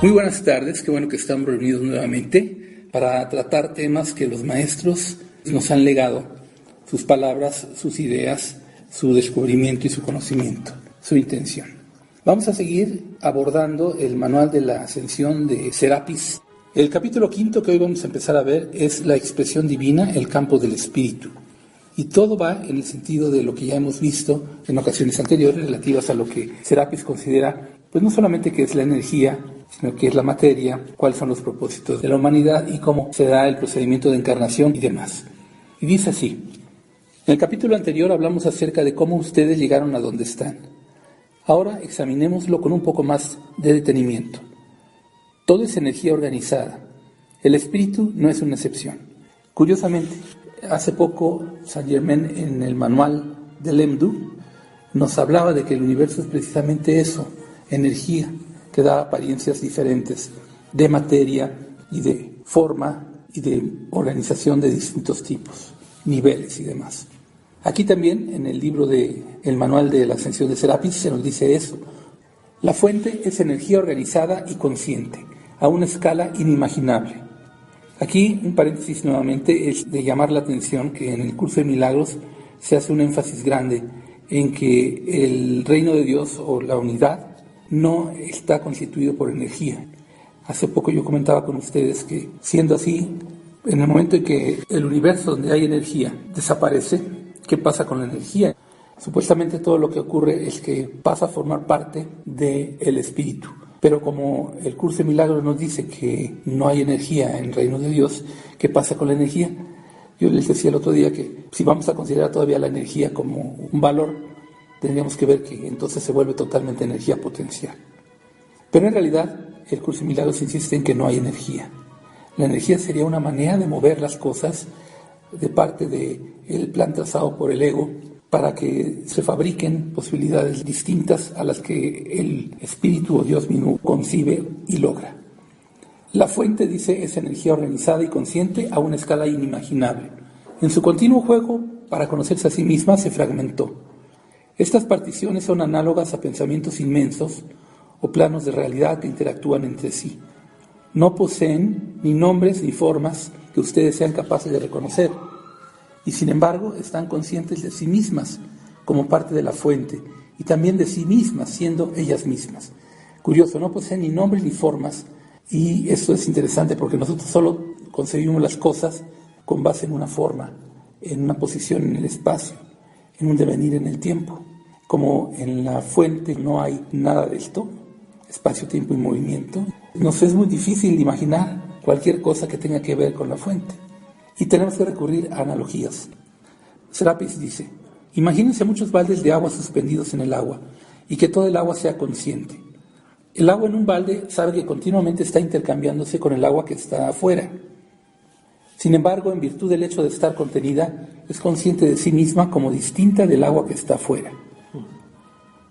Muy buenas tardes, qué bueno que estamos reunidos nuevamente para tratar temas que los maestros nos han legado, sus palabras, sus ideas, su descubrimiento y su conocimiento, su intención. Vamos a seguir abordando el manual de la ascensión de Serapis. El capítulo 5 que hoy vamos a empezar a ver es la expresión divina, el campo del espíritu. Y todo va en el sentido de lo que ya hemos visto en ocasiones anteriores relativas a lo que Serapis considera, pues no solamente que es la energía, sino que es la materia, cuáles son los propósitos de la humanidad y cómo se da el procedimiento de encarnación y demás. Y dice así: en el capítulo anterior hablamos acerca de cómo ustedes llegaron a donde están. Ahora examinémoslo con un poco más de detenimiento. Todo es energía organizada. El espíritu no es una excepción. Curiosamente, hace poco Saint Germain en el manual del Lemdu nos hablaba de que el universo es precisamente eso, energía, que da apariencias diferentes de materia y de forma y de organización de distintos tipos, niveles y demás. Aquí también en el libro el manual de la ascensión de Serapis se nos dice eso. La fuente es energía organizada y consciente, a una escala inimaginable. Aquí un paréntesis nuevamente es de llamar la atención que en el curso de milagros se hace un énfasis grande en que el reino de Dios o la unidad no está constituido por energía. Hace poco yo comentaba con ustedes que siendo así, en el momento en que el universo donde hay energía desaparece, ¿qué pasa con la energía? Supuestamente todo lo que ocurre es que pasa a formar parte del espíritu. Pero como el curso de milagros nos dice que no hay energía en el reino de Dios, ¿qué pasa con la energía? Yo les decía el otro día que si vamos a considerar todavía la energía como un valor, tendríamos que ver que entonces se vuelve totalmente energía potencial. Pero en realidad el curso de milagros insiste en que no hay energía. La energía sería una manera de mover las cosas de parte del plan trazado por el ego, para que se fabriquen posibilidades distintas a las que el espíritu o Dios mismo concibe y logra. La fuente, dice, es energía organizada y consciente a una escala inimaginable. En su continuo juego para conocerse a sí misma se fragmentó. Estas particiones son análogas a pensamientos inmensos o planos de realidad que interactúan entre sí. No poseen ni nombres ni formas que ustedes sean capaces de reconocer. Y sin embargo están conscientes de sí mismas como parte de la fuente y también de sí mismas siendo ellas mismas. Curioso, no poseen ni nombres ni formas, y esto es interesante porque nosotros solo concebimos las cosas con base en una forma, en una posición en el espacio, en un devenir en el tiempo. Como en la fuente no hay nada de esto, espacio, tiempo y movimiento, nos es muy difícil imaginar cualquier cosa que tenga que ver con la fuente. Y tenemos que recurrir a analogías. Serapis dice: imagínense muchos baldes de agua suspendidos en el agua y que todo el agua sea consciente. El agua en un balde sabe que continuamente está intercambiándose con el agua que está afuera. Sin embargo, en virtud del hecho de estar contenida, es consciente de sí misma como distinta del agua que está afuera.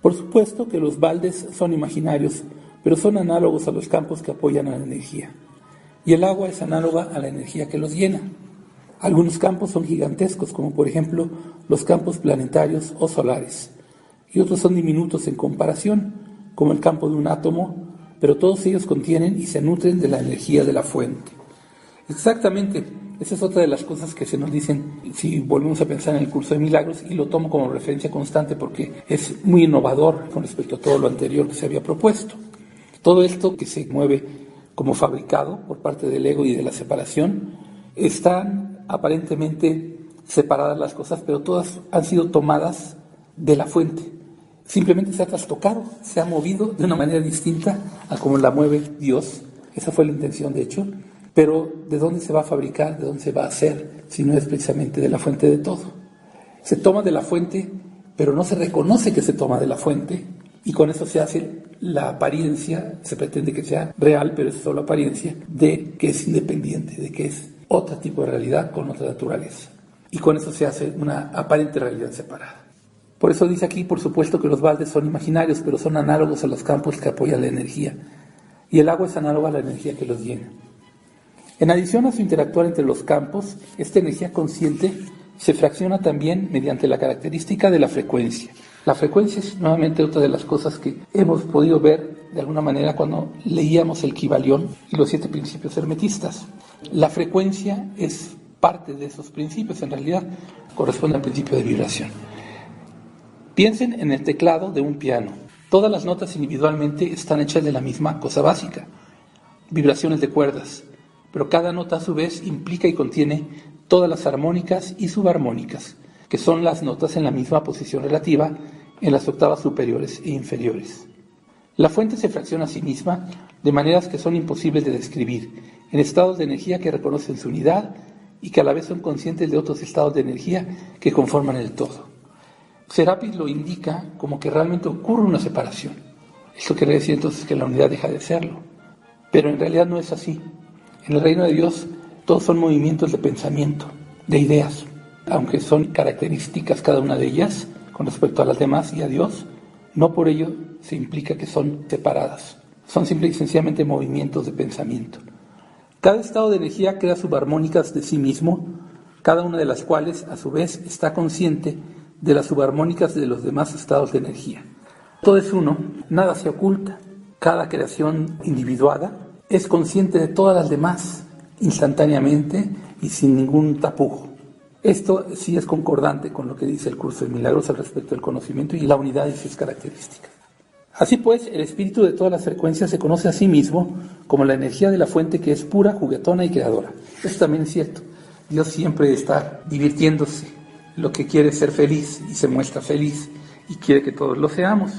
Por supuesto que los baldes son imaginarios, pero son análogos a los campos que apoyan a la energía. Y el agua es análoga a la energía que los llena. Algunos campos son gigantescos, como por ejemplo los campos planetarios o solares, y otros son diminutos en comparación, como el campo de un átomo, pero todos ellos contienen y se nutren de la energía de la fuente. Exactamente, esa es otra de las cosas que se nos dicen si volvemos a pensar en el curso de milagros, y lo tomo como referencia constante porque es muy innovador con respecto a todo lo anterior que se había propuesto. Todo esto que se mueve como fabricado por parte del ego y de la separación, están aparentemente separadas las cosas, pero todas han sido tomadas de la fuente. Simplemente se ha trastocado, se ha movido de una manera distinta a como la mueve Dios. Esa fue la intención, de hecho. Pero ¿de dónde se va a fabricar? ¿De dónde se va a hacer? Si no es precisamente de la fuente de todo. Se toma de la fuente, pero no se reconoce que se toma de la fuente, y con eso se hace la apariencia, se pretende que sea real, pero es solo apariencia, de que es independiente, de que es otro tipo de realidad con otra naturaleza. Y con eso se hace una aparente realidad separada. Por eso dice aquí, por supuesto, que los baldes son imaginarios, pero son análogos a los campos que apoyan la energía. Y el agua es análoga a la energía que los llena. En adición a su interactuar entre los campos, esta energía consciente se fracciona también mediante la característica de la frecuencia. La frecuencia es nuevamente otra de las cosas que hemos podido ver de alguna manera cuando leíamos el Kybalión y los 7 principios hermetistas. La frecuencia es parte de esos principios, en realidad corresponde al principio de vibración. Piensen en el teclado de un piano. Todas las notas individualmente están hechas de la misma cosa básica, vibraciones de cuerdas, pero cada nota a su vez implica y contiene todas las armónicas y subarmónicas, que son las notas en la misma posición relativa en las octavas superiores e inferiores. La fuente se fracciona a sí misma de maneras que son imposibles de describir, en estados de energía que reconocen su unidad y que a la vez son conscientes de otros estados de energía que conforman el todo. Serapis lo indica como que realmente ocurre una separación. Esto quiere decir entonces que la unidad deja de serlo. Pero en realidad no es así. En el reino de Dios todos son movimientos de pensamiento, de ideas. Aunque son características cada una de ellas con respecto a las demás y a Dios, no por ello se implica que son separadas. Son simple y sencillamente movimientos de pensamiento. Cada estado de energía crea subarmónicas de sí mismo, cada una de las cuales a su vez está consciente de las subarmónicas de los demás estados de energía. Todo es uno, nada se oculta. Cada creación individuada es consciente de todas las demás instantáneamente y sin ningún tapujo. Esto sí es concordante con lo que dice el curso de milagros al respecto del conocimiento y la unidad y sus características. Así pues, el espíritu de todas las frecuencias se conoce a sí mismo como la energía de la fuente que es pura, juguetona y creadora. Esto también es cierto. Dios siempre está divirtiéndose. Lo que quiere es ser feliz y se muestra feliz y quiere que todos lo seamos.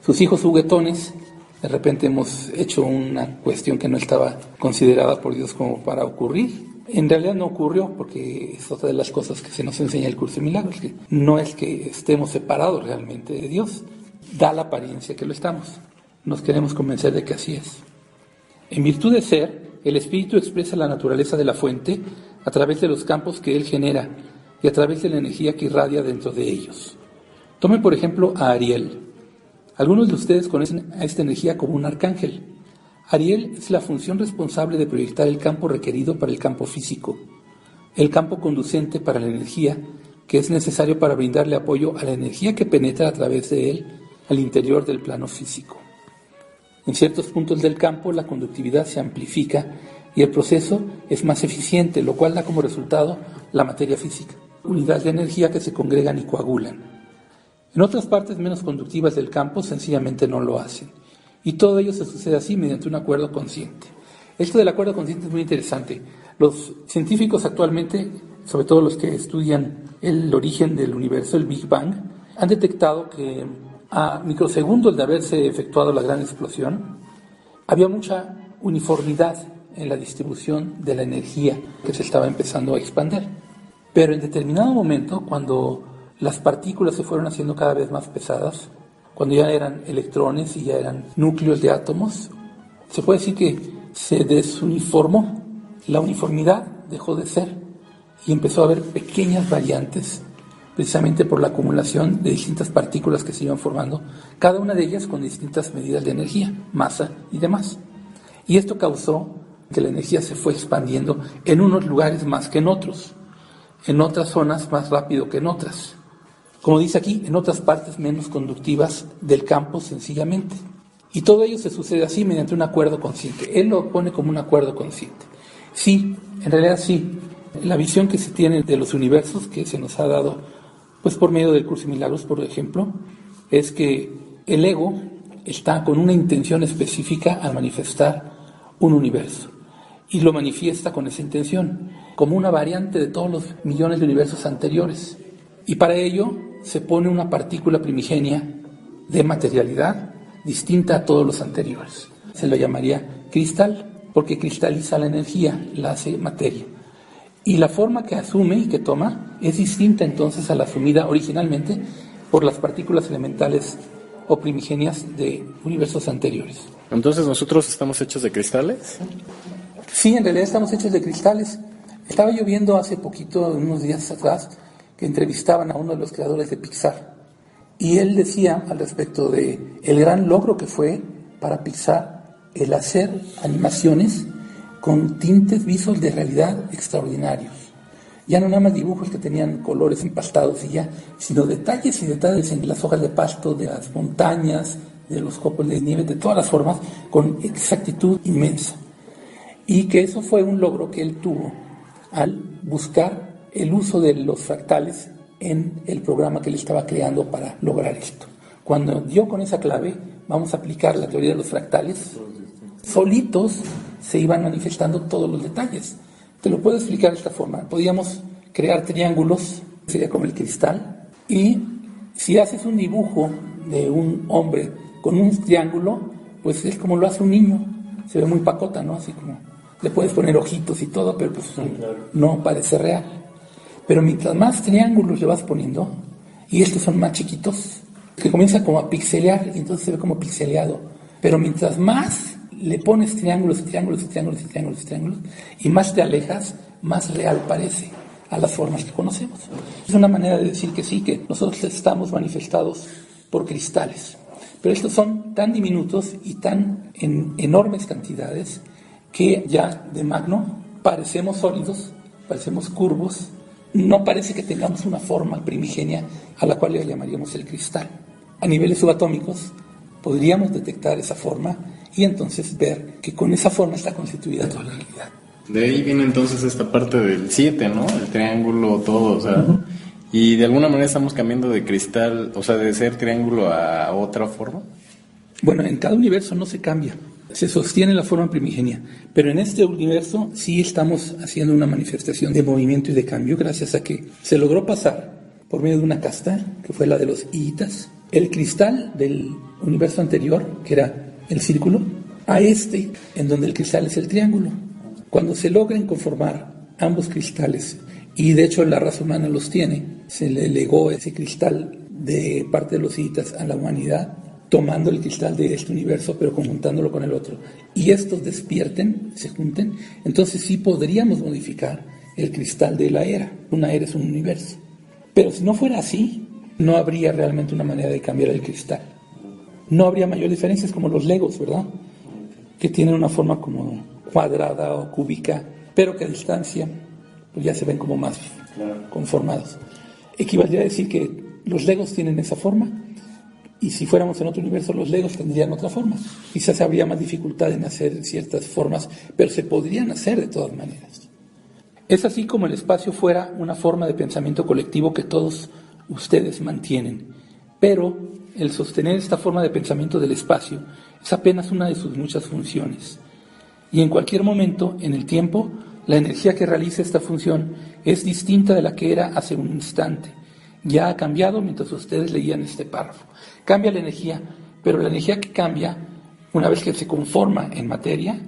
Sus hijos juguetones, de repente hemos hecho una cuestión que no estaba considerada por Dios como para ocurrir. En realidad no ocurrió porque es otra de las cosas que se nos enseña el curso de milagros, que no es que estemos separados realmente de Dios, da la apariencia que lo estamos. Nos queremos convencer de que así es. En virtud de ser, el espíritu expresa la naturaleza de la fuente a través de los campos que él genera y a través de la energía que irradia dentro de ellos. Tomen por ejemplo a Ariel. Algunos de ustedes conocen a esta energía como un arcángel. Ariel es la función responsable de proyectar el campo requerido para el campo físico, el campo conducente para la energía que es necesario para brindarle apoyo a la energía que penetra a través de él al interior del plano físico. En ciertos puntos del campo la conductividad se amplifica y el proceso es más eficiente, lo cual da como resultado la materia física, unidades de energía que se congregan y coagulan. En otras partes menos conductivas del campo sencillamente no lo hacen. Y todo ello se sucede así mediante un acuerdo consciente. Esto del acuerdo consciente es muy interesante. Los científicos actualmente, sobre todo los que estudian el origen del universo, el Big Bang, han detectado que a microsegundos de haberse efectuado la gran explosión, había mucha uniformidad en la distribución de la energía que se estaba empezando a expandir. Pero en determinado momento, cuando las partículas se fueron haciendo cada vez más pesadas, cuando ya eran electrones y ya eran núcleos de átomos, se puede decir que se desuniformó. La uniformidad dejó de ser y empezó a haber pequeñas variantes, precisamente por la acumulación de distintas partículas que se iban formando, cada una de ellas con distintas medidas de energía, masa y demás. Y esto causó que la energía se fue expandiendo en unos lugares más que en otros zonas más rápido que en otras. Como dice aquí, en otras partes menos conductivas del campo sencillamente. Y todo ello se sucede así mediante un acuerdo consciente. Él lo pone como un acuerdo consciente. Sí, en realidad sí. La visión que se tiene de los universos que se nos ha dado, pues por medio del curso de milagros, por ejemplo, es que el ego está con una intención específica al manifestar un universo. Y lo manifiesta con esa intención, como una variante de todos los millones de universos anteriores. Y para ello se pone una partícula primigenia de materialidad distinta a todos los anteriores. Se lo llamaría cristal, porque cristaliza la energía, la hace materia. Y la forma que asume y que toma es distinta entonces a la asumida originalmente por las partículas elementales o primigenias de universos anteriores. Entonces, ¿nosotros estamos hechos de cristales? Sí, en realidad estamos hechos de cristales. Estaba yo viendo hace poquito, unos días atrás, que entrevistaban a uno de los creadores de Pixar. Y él decía al respecto de el gran logro que fue para Pixar el hacer animaciones con tintes visos de realidad extraordinarios. Ya no nada más dibujos que tenían colores empastados y ya, sino detalles y detalles en las hojas de pasto, de las montañas, de los copos de nieve, de todas las formas, con exactitud inmensa. Y que eso fue un logro que él tuvo al buscar el uso de los fractales en el programa que él estaba creando para lograr esto. Cuando dio con esa clave, vamos a aplicar la teoría de los fractales, solitos se iban manifestando todos los detalles. Te lo puedo explicar de esta forma. Podíamos crear triángulos, sería como el cristal, y si haces un dibujo de un hombre con un triángulo, pues es como lo hace un niño, se ve muy pacota, ¿no? Así como le puedes poner ojitos y todo, pero pues no parece real. Pero mientras más triángulos le vas poniendo, y estos son más chiquitos, que comienza como a pixelear, y entonces se ve como pixeleado. Pero mientras más le pones triángulos, triángulos, triángulos, triángulos, triángulos, y más te alejas, más real parece a las formas que conocemos. Es una manera de decir que sí, que nosotros estamos manifestados por cristales. Pero estos son tan diminutos y tan en enormes cantidades que ya de magno parecemos sólidos, parecemos curvos, no parece que tengamos una forma primigenia a la cual le llamaríamos el cristal. A niveles subatómicos podríamos detectar esa forma y entonces ver que con esa forma está constituida toda la realidad. De ahí viene entonces esta parte del 7, ¿no? El triángulo, todo, o sea, y de alguna manera estamos cambiando de cristal, o sea, de ser triángulo a otra forma. Bueno, en cada universo no se cambia, se sostiene la forma primigenia, pero en este universo sí estamos haciendo una manifestación de movimiento y de cambio gracias a que se logró pasar por medio de una casta, que fue la de los hiitas, el cristal del universo anterior, que era el círculo, a este, en donde el cristal es el triángulo. Cuando se logren conformar ambos cristales, y de hecho la raza humana los tiene, se le legó ese cristal de parte de los hiitas a la humanidad, tomando el cristal de este universo, pero conjuntándolo con el otro, y estos despierten, se junten, entonces sí podríamos modificar el cristal de la era. Una era es un universo. Pero si no fuera así, no habría realmente una manera de cambiar el cristal. No habría mayor diferencias como los Legos, ¿verdad? Que tienen una forma como cuadrada o cúbica, pero que a distancia pues ya se ven como más conformados. Equivaldría a decir que los Legos tienen esa forma, y si fuéramos en otro universo, los Legos tendrían otra forma. Quizás habría más dificultad en hacer ciertas formas, pero se podrían hacer de todas maneras. Es así como el espacio fuera una forma de pensamiento colectivo que todos ustedes mantienen. Pero el sostener esta forma de pensamiento del espacio es apenas una de sus muchas funciones. Y en cualquier momento, en el tiempo, la energía que realiza esta función es distinta de la que era hace un instante. Ya ha cambiado mientras ustedes leían este párrafo. Cambia la energía, pero la energía que cambia, una vez que se conforma en materia,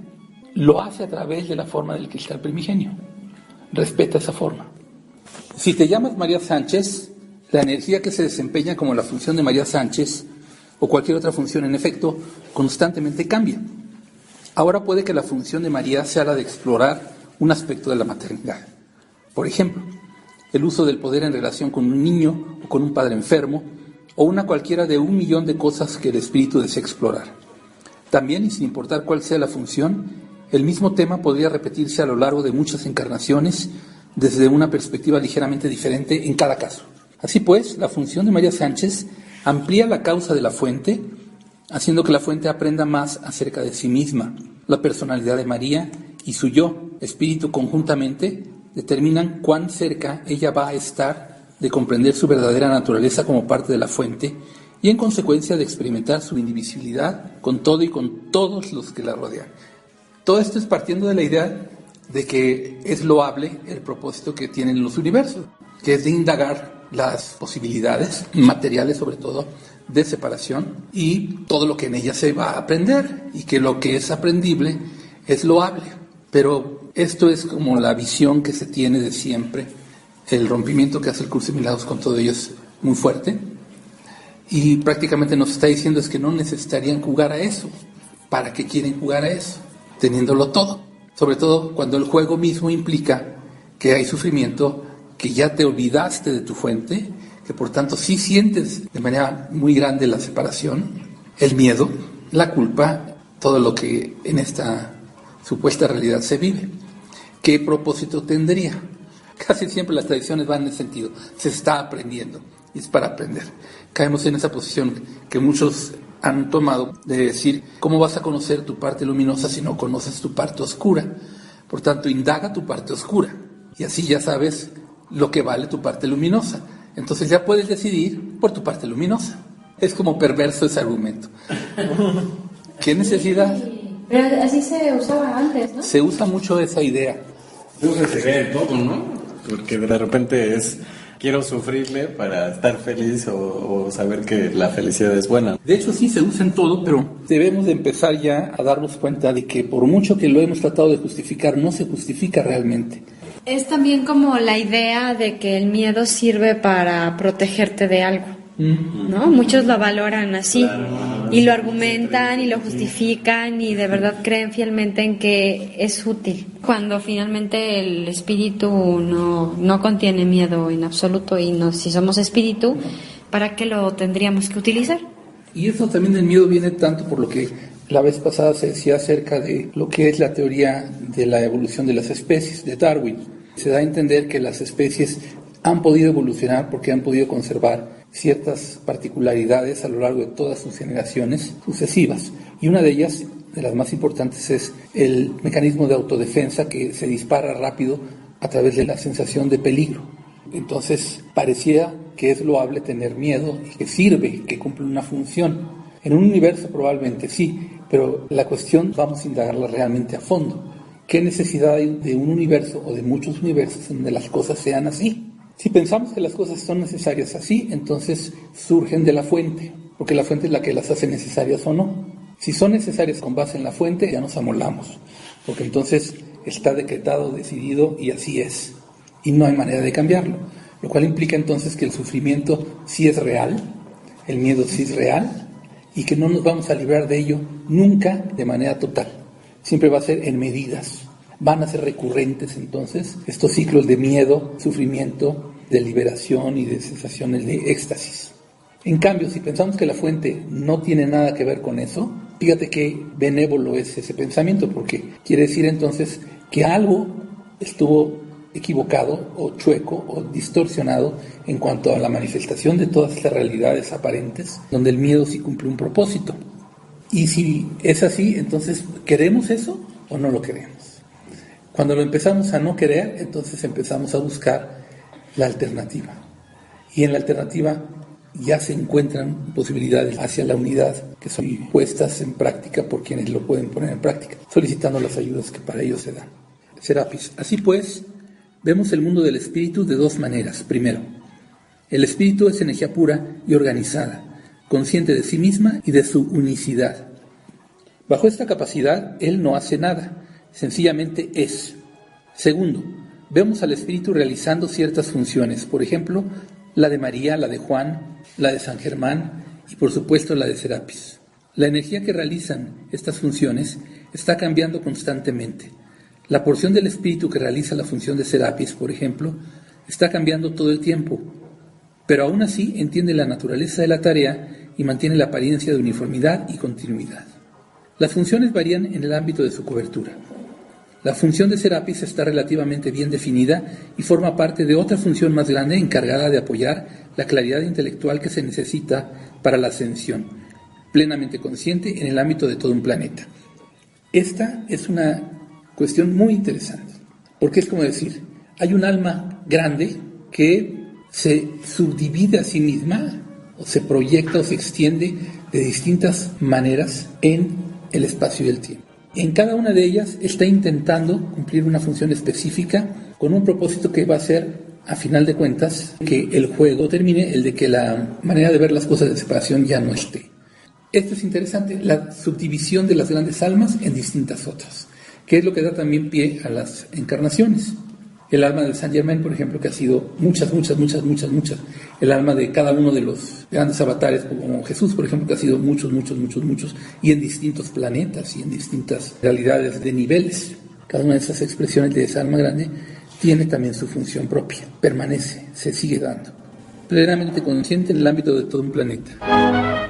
lo hace a través de la forma del cristal primigenio. Respeta esa forma. Si te llamas María Sánchez, la energía que se desempeña como la función de María Sánchez o cualquier otra función, en efecto, constantemente cambia. Ahora puede que la función de María sea la de explorar un aspecto de la maternidad. Por ejemplo, el uso del poder en relación con un niño o con un padre enfermo, o una cualquiera de 1.000.000 de cosas que el espíritu desea explorar. También, y sin importar cuál sea la función, el mismo tema podría repetirse a lo largo de muchas encarnaciones desde una perspectiva ligeramente diferente en cada caso. Así pues, la función de María Sánchez amplía la causa de la fuente, haciendo que la fuente aprenda más acerca de sí misma. La personalidad de María y su yo, espíritu conjuntamente, determinan cuán cerca ella va a estar de comprender su verdadera naturaleza como parte de la fuente y en consecuencia de experimentar su indivisibilidad con todo y con todos los que la rodean. Todo esto es partiendo de la idea de que es loable el propósito que tienen los universos, que es de indagar las posibilidades materiales, sobre todo, de separación y todo lo que en ella se va a aprender, y que lo que es aprendible es loable. Pero esto es como la visión que se tiene de siempre. El rompimiento que hace el curso de milagros con todo ello es muy fuerte, y prácticamente nos está diciendo es que no necesitarían jugar a eso. ¿Para qué quieren jugar a eso? Teniéndolo todo, sobre todo cuando el juego mismo implica que hay sufrimiento, que ya te olvidaste de tu fuente, que por tanto sí sientes de manera muy grande la separación, el miedo, la culpa, todo lo que en esta supuesta realidad se vive. ¿Qué propósito tendría? Casi siempre las tradiciones van en ese sentido. Se está aprendiendo y es para aprender. Caemos en esa posición que muchos han tomado de decir, ¿cómo vas a conocer tu parte luminosa si no conoces tu parte oscura? Por tanto, indaga tu parte oscura y así ya sabes lo que vale tu parte luminosa. Entonces ya puedes decidir por tu parte luminosa. Es como perverso ese argumento. ¿Qué necesidad? Pero así se usaba antes, ¿no? Se usa mucho esa idea. Se ve en todo, ¿no? Porque de repente quiero sufrirle para estar feliz o saber que la felicidad es buena. De hecho sí se usa en todo, pero debemos de empezar ya a darnos cuenta de que por mucho que lo hemos tratado de justificar, no se justifica realmente. Es también como la idea de que el miedo sirve para protegerte de algo, ¿no? Muchos lo valoran así, y lo argumentan y lo justifican y de verdad creen fielmente en que es útil, cuando finalmente el espíritu no contiene miedo en absoluto, y si somos espíritu, ¿para qué lo tendríamos que utilizar? Y eso también del miedo viene tanto por lo que la vez pasada se decía acerca de lo que es la teoría de la evolución de las especies, de Darwin. Se da a entender que las especies han podido evolucionar porque han podido conservar ciertas particularidades a lo largo de todas sus generaciones sucesivas. Y una de ellas, de las más importantes, es el mecanismo de autodefensa que se dispara rápido a través de la sensación de peligro. Entonces, parecía que es loable tener miedo y que sirve, que cumple una función. En un universo probablemente sí, pero la cuestión vamos a indagarla realmente a fondo. ¿Qué necesidad hay de un universo o de muchos universos donde las cosas sean así? Si pensamos que las cosas son necesarias así, entonces surgen de la fuente, porque la fuente es la que las hace necesarias o no. Si son necesarias con base en la fuente, ya nos amolamos, porque entonces está decretado, decidido y así es, y no hay manera de cambiarlo, lo cual implica entonces que el sufrimiento sí es real, el miedo sí es real, y que no nos vamos a librar de ello nunca de manera total, siempre va a ser en medidas. Van a ser recurrentes entonces estos ciclos de miedo, sufrimiento, de liberación y de sensaciones de éxtasis. En cambio, si pensamos que la fuente no tiene nada que ver con eso, fíjate qué benévolo es ese pensamiento, porque quiere decir entonces que algo estuvo equivocado o chueco o distorsionado en cuanto a la manifestación de todas estas realidades aparentes, donde el miedo sí cumple un propósito. Y si es así, entonces, ¿queremos eso o no lo queremos? Cuando lo empezamos a no querer, entonces empezamos a buscar la alternativa. Y en la alternativa ya se encuentran posibilidades hacia la unidad que son puestas en práctica por quienes lo pueden poner en práctica, solicitando las ayudas que para ello se dan. Serapis. Así pues, vemos el mundo del espíritu de dos maneras. Primero, el espíritu es energía pura y organizada, consciente de sí misma y de su unicidad. Bajo esta capacidad, él no hace nada, sencillamente es. Segundo, vemos al espíritu realizando ciertas funciones, por ejemplo, la de María, la de Juan, la de San Germán y por supuesto la de Serapis. La energía que realizan estas funciones está cambiando constantemente. La porción del espíritu que realiza la función de Serapis, por ejemplo, está cambiando todo el tiempo, pero aún así entiende la naturaleza de la tarea y mantiene la apariencia de uniformidad y continuidad. Las funciones varían en el ámbito de su cobertura. La función de Serapis está relativamente bien definida y forma parte de otra función más grande encargada de apoyar la claridad intelectual que se necesita para la ascensión, plenamente consciente en el ámbito de todo un planeta. Esta es una cuestión muy interesante, porque es como decir, hay un alma grande que se subdivide a sí misma, o se proyecta o se extiende de distintas maneras en el espacio y el tiempo. En cada una de ellas está intentando cumplir una función específica con un propósito que va a ser, a final de cuentas, que el juego termine, el de que la manera de ver las cosas de separación ya no esté. Esto es interesante, la subdivisión de las grandes almas en distintas otras, que es lo que da también pie a las encarnaciones. El alma de Saint Germain, por ejemplo, que ha sido muchas. El alma de cada uno de los grandes avatares, como Jesús, por ejemplo, que ha sido muchos, y en distintos planetas y en distintas realidades de niveles. Cada una de esas expresiones de esa alma grande tiene también su función propia, permanece, se sigue dando. Plenamente consciente en el ámbito de todo un planeta.